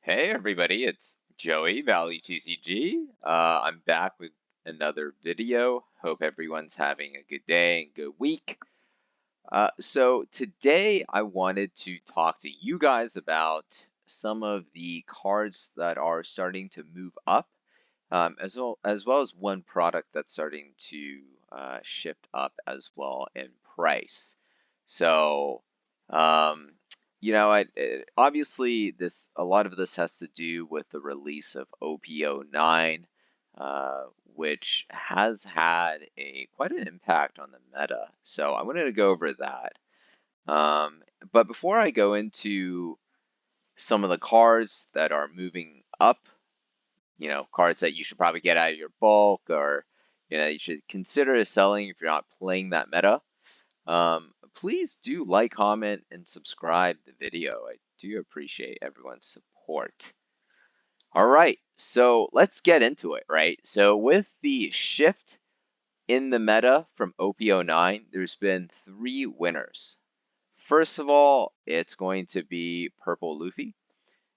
Hey everybody, it's Joey, Valley TCG. I'm back with another video. Hope everyone's having a good day and good week. So today I wanted to talk to you guys about some of the cards that are starting to move up, as well as one product that's starting to shift up as well in price. So, um, obviously a lot of this has to do with the release of OP09, which has had quite an impact on the meta. So I wanted to go over that. But before I go into some of the cards that are moving up, cards that you should probably get out of your bulk, or you should consider selling if you're not playing that meta. Please do like, comment, and subscribe the video. I do appreciate everyone's support. All right, so let's get into it, right? So with the shift in the meta from OP09, there's been 3 winners. First of all, it's going to be Purple Luffy.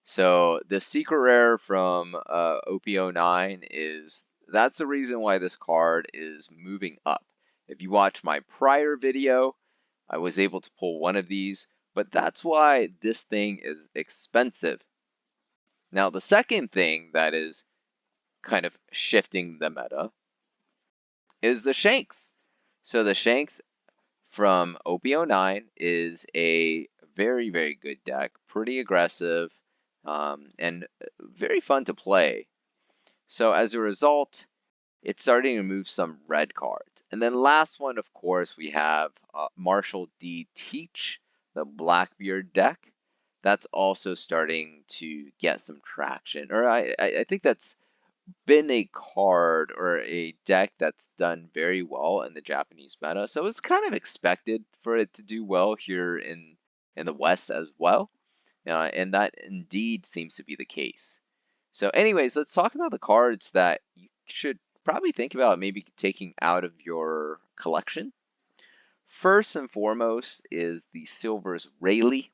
So the secret rare from OP09 that's the reason why this card is moving up. If you watch my prior video, I was able to pull one of these, but that's why this thing is expensive. Now, the second thing that is kind of shifting the meta is the Shanks. So the Shanks from OP09 is a very, very good deck, pretty aggressive, and very fun to play. So as a result, it's starting to move some red cards. And then last one, of course, we have Marshall D. Teach, the Blackbeard deck. That's also starting to get some traction. Or I think that's been a card or a deck that's done very well in the Japanese meta. So it's kind of expected for it to do well here in the West as well. And that indeed seems to be the case. So anyways, let's talk about the cards that you should probably think about maybe taking out of your collection. First and foremost is the Silver's Rayleigh.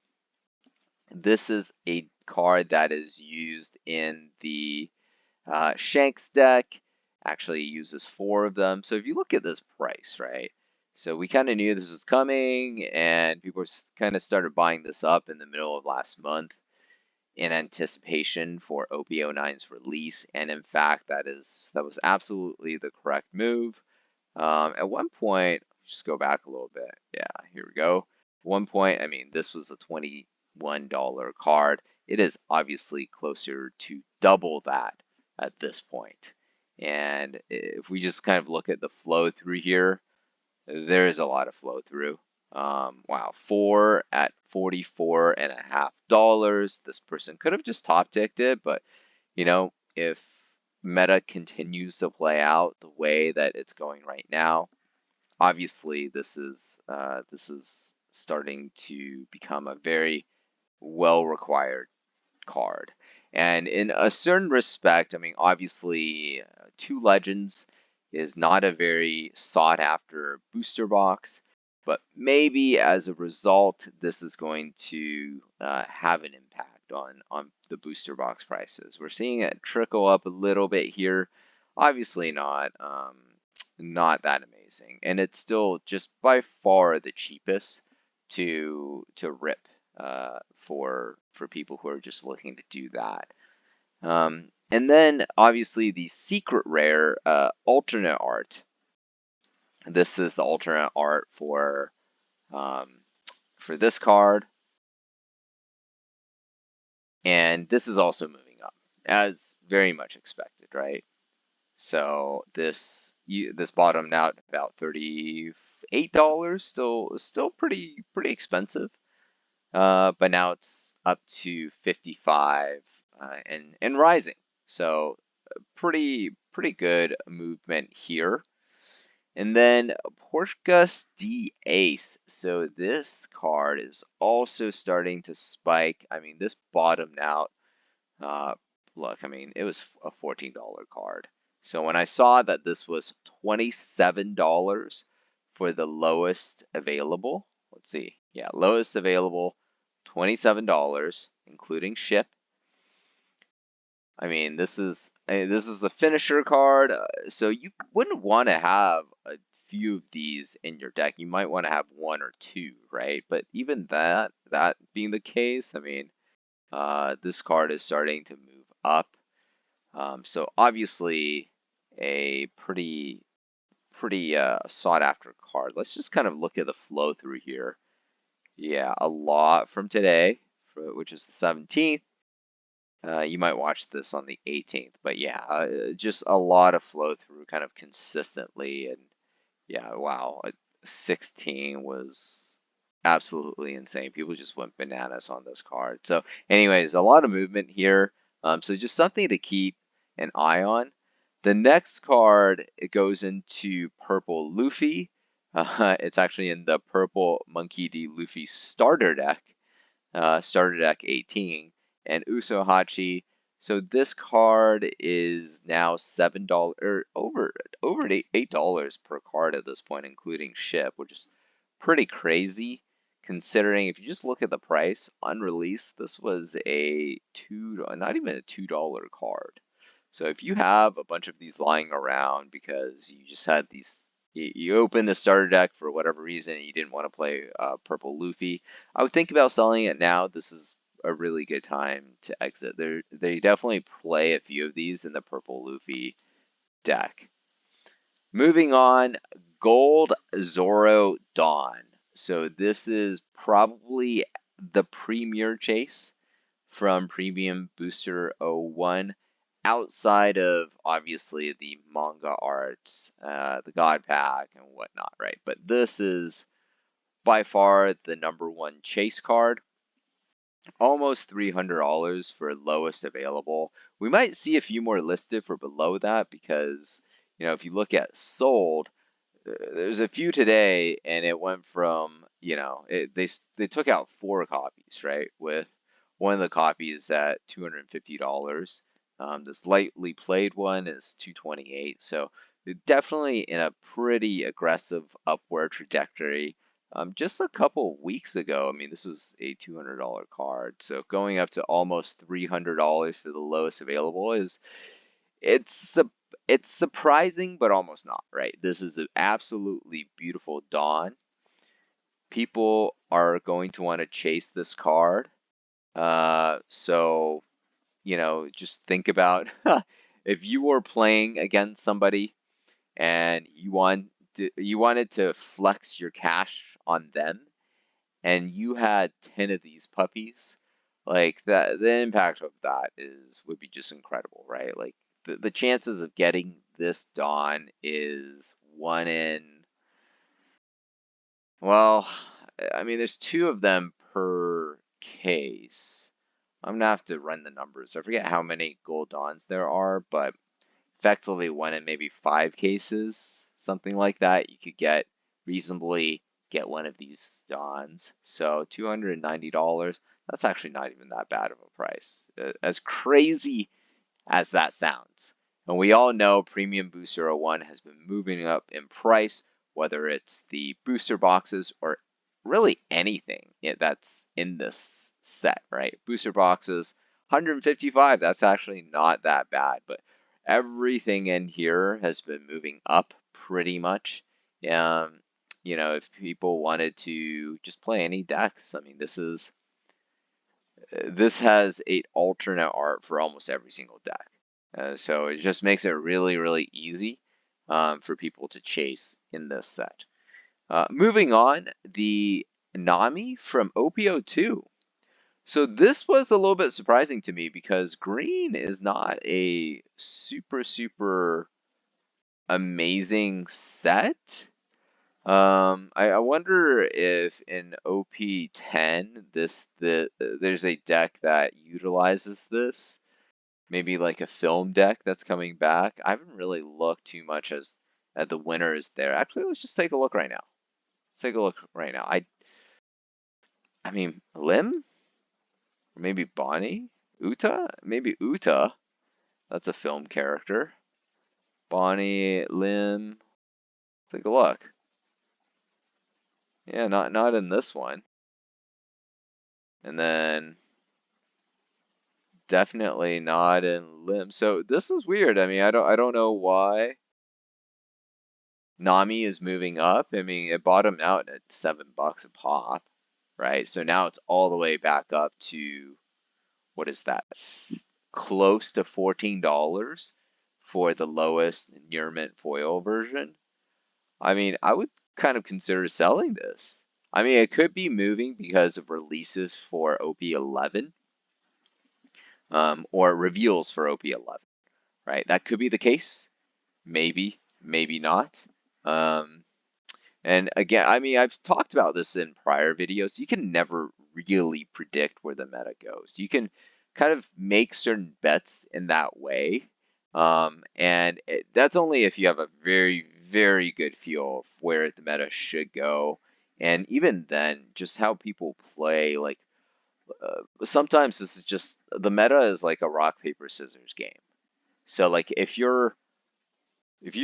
This is a card that is used in the Shanks deck. Actually uses 4 of them. So if you look at this price, right? So we kind of knew this was coming, and people kind of started buying this up in the middle of last month in anticipation for OP09's release. And in fact, that was absolutely the correct move. At one point, just go back a little bit. Yeah, here we go. At one point, I mean, this was a $21 card. It is obviously closer to double that at this point. And if we just kind of look at the flow through here, there is a lot of flow through. Wow, 4 at $44.50. This person could have just top ticked it, but if meta continues to play out the way that it's going right now, obviously this is starting to become a very well required card. And in a certain respect, I mean, obviously, 2 Legends is not a very sought after booster box, but maybe as a result, this is going to have an impact on the booster box prices. We're seeing it trickle up a little bit here. Obviously not that amazing, and it's still just by far the cheapest to rip for people who are just looking to do that. And then obviously the secret rare alternate art. This is the alternate art for this card, and this is also moving up as very much expected, right? So this bottomed out about $38, still pretty expensive. But now it's up to 55 and rising. So pretty good movement here. And then Porus D Ace. So this card is also starting to spike. I mean, this bottomed out. Look, I mean, it was a $14 card. So when I saw that this was $27 for the lowest available, let's see. Yeah, lowest available, $27, including ship. I mean, this is the finisher card, so you wouldn't want to have a few of these in your deck. You might want to have one or two, right? But even that being the case, I mean, this card is starting to move up. So obviously a pretty sought after card. Let's just kind of look at the flow through here. Yeah, a lot from today, which is the 17th. You might watch this on the 18th, but yeah, just a lot of flow through kind of consistently. And yeah, wow, 16 was absolutely insane. People just went bananas on this card. So anyways, a lot of movement here. So just something to keep an eye on. The next card, it goes into purple Luffy. It's actually in the purple Monkey D. Luffy starter deck. Starter deck 18, and Usohachi. So this card is now $7 or over $8 per card at this point, including ship, which is pretty crazy considering if you just look at the price unreleased, this was a not even a $2 card. So if you have a bunch of these lying around because you just had these, you opened the starter deck for whatever reason and you didn't want to play purple Luffy, I would think about selling it now. This is a really good time to exit. They definitely play a few of these in the purple Luffy deck. Moving on, Gold Zoro Dawn. So this is probably the premier chase from Premium Booster 01, outside of obviously the manga arts, the God Pack, and whatnot, right? But this is by far the #1 chase card. Almost $300 for lowest available. We might see a few more listed for below that because, if you look at sold, there's a few today, and it went from, they took out 4 copies, right? With one of the copies at $250. This lightly played one is $228. So definitely in a pretty aggressive upward trajectory. Just a couple weeks ago, I mean, this was a $200 card. So going up to almost $300 for the lowest available it's it's surprising, but almost not, right? This is an absolutely beautiful Dawn. People are going to want to chase this card. So, just think about if you were playing against somebody and you wanted to flex your cash on them and you had 10 of these puppies, like that, the impact of that would be just incredible, right? Like the chances of getting this Dawn is 1 in, well, I mean, there's 2 of them per case. I'm gonna have to run the numbers. I forget how many gold Dawns there are, but effectively 1 in maybe 5 cases, something like that. You could reasonably get one of these Dawns. So $290, that's actually not even that bad of a price. As crazy as that sounds. And we all know Premium Booster 01 has been moving up in price, whether it's the booster boxes or really anything that's in this set, right? Booster boxes, 155, that's actually not that bad, but everything in here has been moving up pretty much. If people wanted to just play any decks, I mean, this has a alternate art for almost every single deck. So it just makes it really, really easy for people to chase in this set. Moving on, the Nami from OP02. So this was a little bit surprising to me because green is not a super, super amazing set. I wonder if in OP10 there's a deck that utilizes this. Maybe like a film deck that's coming back. I haven't really looked too much at the winners there. Actually, let's just take a look right now. Let's take a look right now. I mean, Lim? Or maybe Bonnie? Uta? Maybe Uta. That's a film character. Bonnie, Lim. Take a look. Yeah, not in this one. And then definitely not in limb. So this is weird. I mean, I don't know why Nami is moving up. I mean, it bottomed out at $7 a pop, right? So now it's all the way back up to, what is that? Close to $14 for the lowest near mint foil version. I mean, I would kind of consider selling this. I mean, it could be moving because of releases for OP11, or reveals for OP11, right? That could be the case. Maybe, maybe not. Um, and again, I mean, I've talked about this in prior videos. You can never really predict where the meta goes. You can kind of make certain bets in that way. That's only if you have a very, very good feel of where the meta should go. And even then, just how people play, like, sometimes this is just, the meta is like a rock, paper, scissors game. So like if you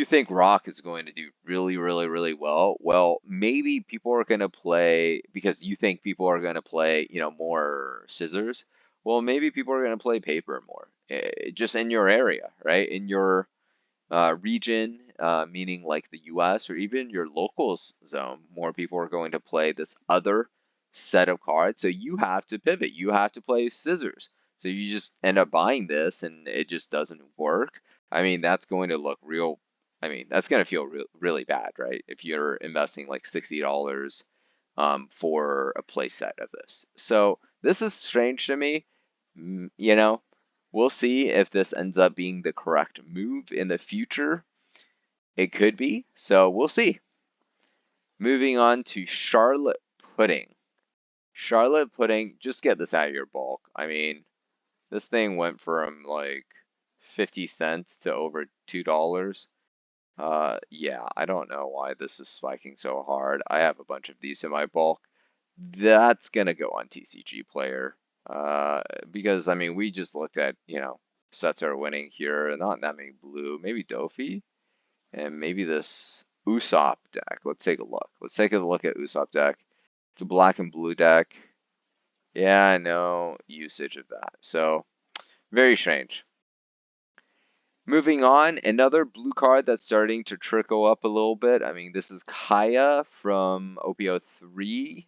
think rock is going to do really, really, really well, well, maybe people are going to play, because you think people are going to play, more scissors. Well, maybe people are going to play paper more, just in your area, right? In your region, meaning like the US or even your local zone, more people are going to play this other set of cards. So you have to pivot. You have to play scissors. So you just end up buying this and it just doesn't work. I mean, that's going to look real. I mean, that's going to feel really bad, right? If you're investing like $60 for a play set of this. So this is strange to me. You know, we'll see if this ends up being the correct move in the future. It could be, so we'll see. Moving on to Charlotte Pudding. Charlotte Pudding, just get this out of your bulk. I mean, this thing went from like 50 cents to over $2. Yeah, I don't know why this is spiking so hard. I have a bunch of these in my bulk. That's gonna go on TCG Player. Because I mean, we just looked at, sets are winning here. Not that many blue, maybe Dofi, and maybe this Usopp deck. Let's take a look. Let's take a look at Usopp deck. It's a black and blue deck. Yeah, no usage of that. So very strange. Moving on, another blue card that's starting to trickle up a little bit. I mean, this is Kaya from OP03.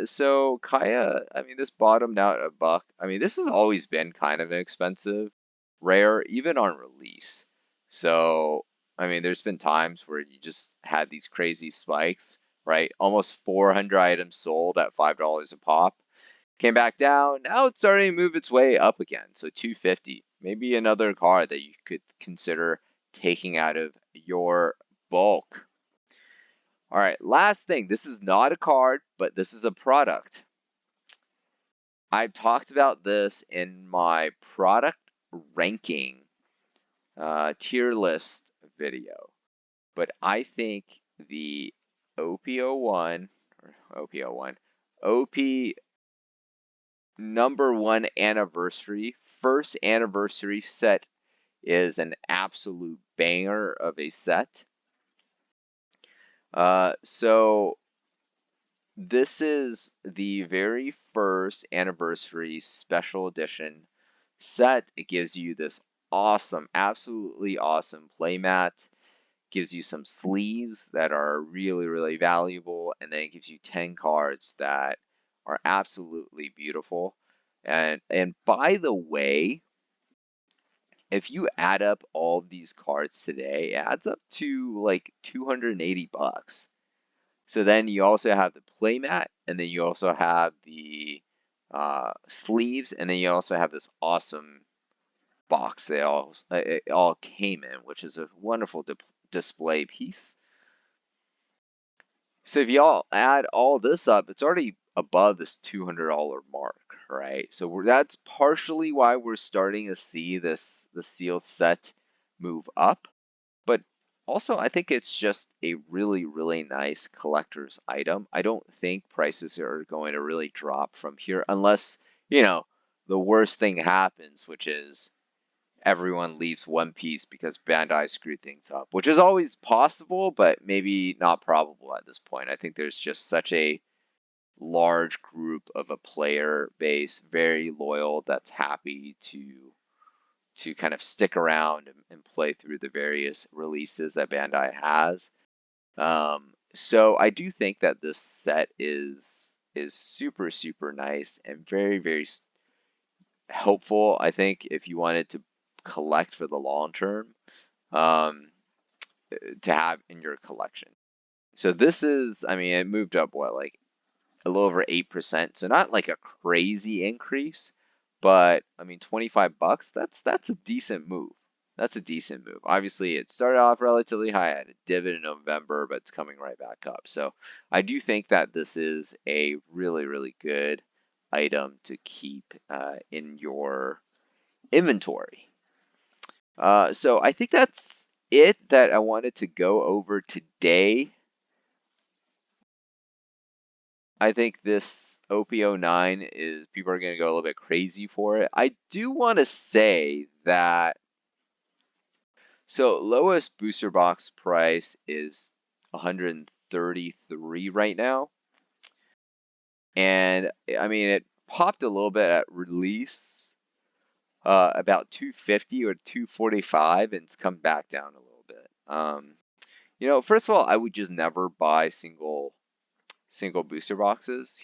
So Kaya, I mean, this bottomed out a buck. I mean, this has always been kind of an expensive rare, even on release. So, I mean, there's been times where you just had these crazy spikes, right? Almost 400 items sold at $5 a pop. Came back down. Now it's starting to move its way up again. So 250. Maybe another card that you could consider taking out of your bulk. All right, last thing. This is not a card, but this is a product. I've talked about this in my product ranking tier list video, but I think the OP01 or OP01 OP number one anniversary, first anniversary set is an absolute banger of a set. So this is the very first anniversary special edition set. It gives you this awesome, absolutely awesome playmat. Gives you some sleeves that are really, really valuable, and then it gives you 10 cards that are absolutely beautiful. And by the way, if you add up all of these cards today, it adds up to like 280 bucks. So then you also have the playmat, and then you also have the sleeves, and then you also have this awesome box they all came in, which is a wonderful display piece. So if y'all add all this up, it's already above this $200 mark, right? So that's partially why we're starting to see the seal set move up. But also, I think it's just a really, really nice collector's item. I don't think prices are going to really drop from here unless, the worst thing happens, which is everyone leaves One Piece because Bandai screwed things up, which is always possible, but maybe not probable at this point. I think there's just such a large group of a player base, very loyal, that's happy to kind of stick around and play through the various releases that Bandai has. So I do think that this set is super super nice and very very helpful. I think if you wanted to collect for the long term, um, to have in your collection. So this is, I mean, it moved up what, like a little over 8%. So not like a crazy increase, but I mean, 25 bucks, that's a decent move. That's a decent move. Obviously, it started off relatively high, had a divot in November, but it's coming right back up. So I do think that this is a really, really good item to keep in your inventory. So I think that's it that I wanted to go over today. I think this OP09 is, people are going to go a little bit crazy for it. I do want to say that, so lowest booster box price is 133 right now. And I mean, it popped a little bit at release, about 250 or 245, and it's come back down a little bit. You know, first of all, I would just never buy single booster boxes,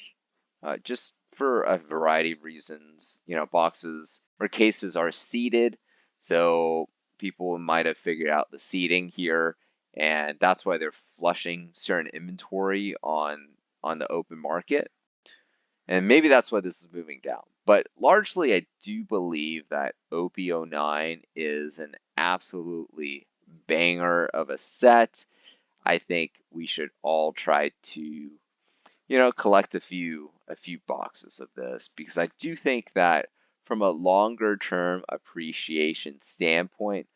just for a variety of reasons. You know, boxes or cases are seeded, so people might have figured out the seeding here, and that's why they're flushing certain inventory on the open market. And maybe that's why this is moving down. But largely, I do believe that OP09 is an absolutely banger of a set. I think we should all try to, collect a few boxes of this, because I do think that from a longer term appreciation standpoint,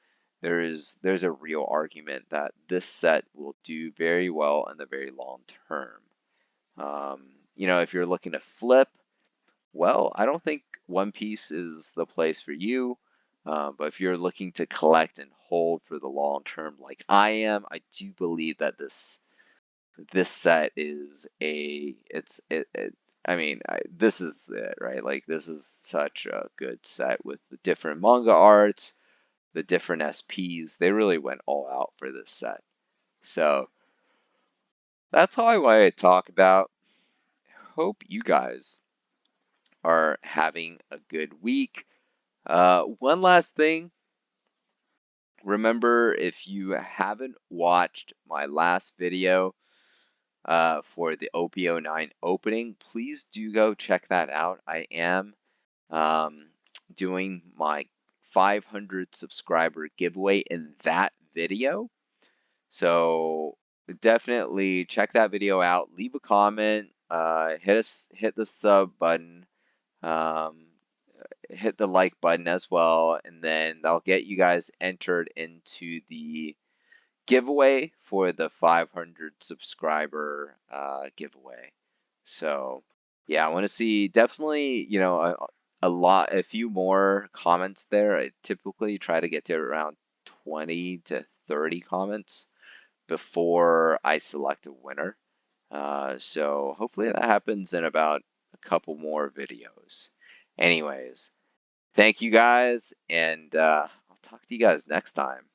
there's a real argument that this set will do very well in the very long term. If you're looking to flip, well, I don't think One Piece is the place for you. But if you're looking to collect and hold for the long term, like I am, I do believe that this set is this is it, right? Like, this is such a good set with the different manga arts, the different SPs. They really went all out for this set. So that's all I wanted to talk about. Hope you guys are having a good week. One last thing. Remember, if you haven't watched my last video for the OP09 opening, please do go check that out. I am doing my 500 subscriber giveaway in that video. So definitely check that video out. Leave a comment. Hit the sub button. Hit the like button as well, and then that'll get you guys entered into the giveaway for the 500 subscriber giveaway. So yeah, I want to see definitely, a few more comments there. I typically try to get to around 20 to 30 comments before I select a winner. So hopefully that happens in about a couple more videos. Anyways, thank you guys, and I'll talk to you guys next time.